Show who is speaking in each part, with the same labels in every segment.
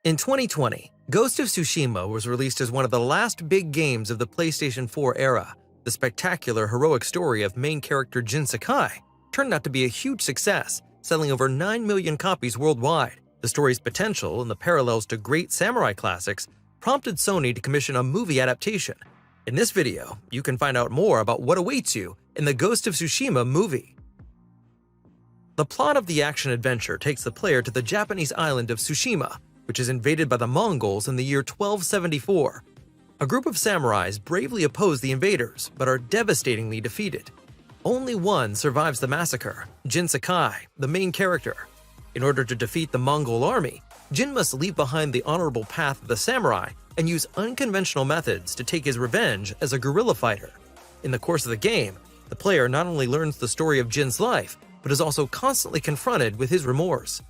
Speaker 1: In 2020, Ghost of Tsushima was released as one of the last big games of the PlayStation 4 era. The spectacular heroic story of main character Jin Sakai turned out to be a huge success, selling over 9 million copies worldwide. The story's potential and the parallels to great samurai classics prompted Sony to commission a movie adaptation. In this video, you can find out more about what awaits you in the Ghost of Tsushima movie. The plot of the action-adventure takes the player to the Japanese island of Tsushima, which is invaded by the Mongols in the year 1274. A group of samurais bravely oppose the invaders, but are devastatingly defeated. Only one survives the massacre, Jin Sakai, the main character. In order to defeat the Mongol army, Jin must leave behind the honorable path of the samurai and use unconventional methods to take his revenge as a guerrilla fighter. In the course of the game, the player not only learns the story of Jin's life, but is also constantly confronted with his remorse.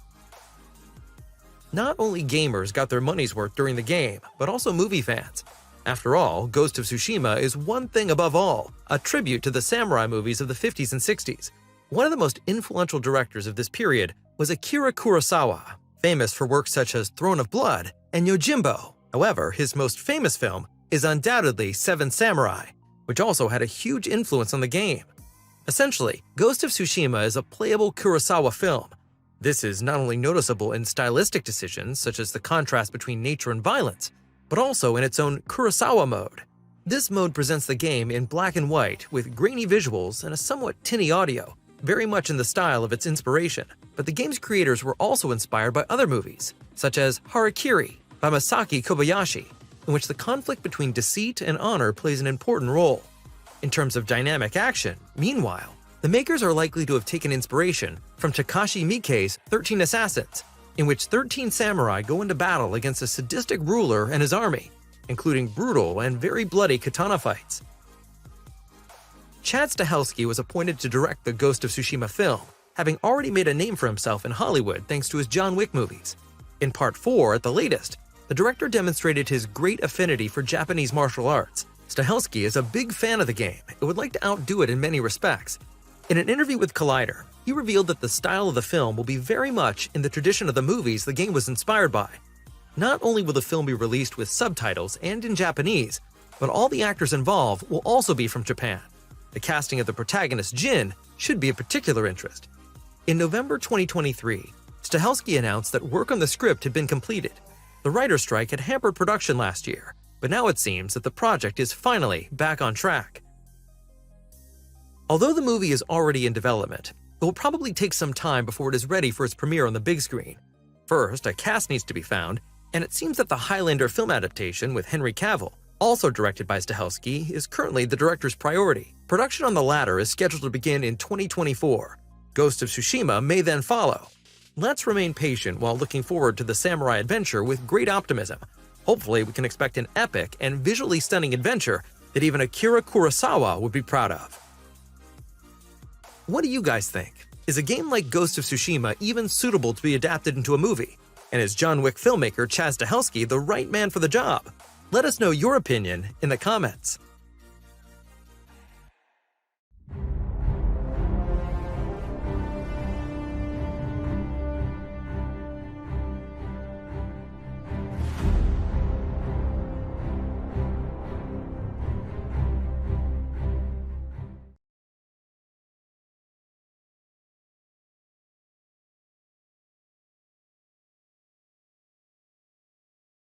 Speaker 1: Not only gamers got their money's worth during the game, but also movie fans. After all, Ghost of Tsushima is one thing above all, a tribute to the samurai movies of the 50s and 60s. One of the most influential directors of this period was Akira Kurosawa, famous for works such as Throne of Blood and Yojimbo. However, his most famous film is undoubtedly Seven Samurai, which also had a huge influence on the game. Essentially, Ghost of Tsushima is a playable Kurosawa film. This is not only noticeable in stylistic decisions, such as the contrast between nature and violence, but also in its own Kurosawa mode. This mode presents the game in black and white with grainy visuals and a somewhat tinny audio, very much in the style of its inspiration. But the game's creators were also inspired by other movies, such as Harakiri by Masaki Kobayashi, in which the conflict between deceit and honor plays an important role. In terms of dynamic action, meanwhile, the makers are likely to have taken inspiration from Takashi Miike's 13 Assassins, in which 13 samurai go into battle against a sadistic ruler and his army, including brutal and very bloody katana fights. Chad Stahelski was appointed to direct the Ghost of Tsushima film, having already made a name for himself in Hollywood thanks to his John Wick movies. In Part 4, at the latest, the director demonstrated his great affinity for Japanese martial arts. Stahelski is a big fan of the game and would like to outdo it in many respects. In an interview with Collider, he revealed that the style of the film will be very much in the tradition of the movies the game was inspired by. Not only will the film be released with subtitles and in Japanese, but all the actors involved will also be from Japan. The casting of the protagonist Jin should be of particular interest. In November 2023, Stahelski announced that work on the script had been completed. The writer's strike had hampered production last year, but now it seems that the project is finally back on track. Although the movie is already in development, it will probably take some time before it is ready for its premiere on the big screen. First, a cast needs to be found, and it seems that the Highlander film adaptation with Henry Cavill, also directed by Stahelski, is currently the director's priority. Production on the latter is scheduled to begin in 2024. Ghost of Tsushima may then follow. Let's remain patient while looking forward to the samurai adventure with great optimism. Hopefully, we can expect an epic and visually stunning adventure that even Akira Kurosawa would be proud of. What do you guys think? Is a game like Ghost of Tsushima even suitable to be adapted into a movie? And is John Wick filmmaker Chad Stahelski the right man for the job? Let us know your opinion in the comments.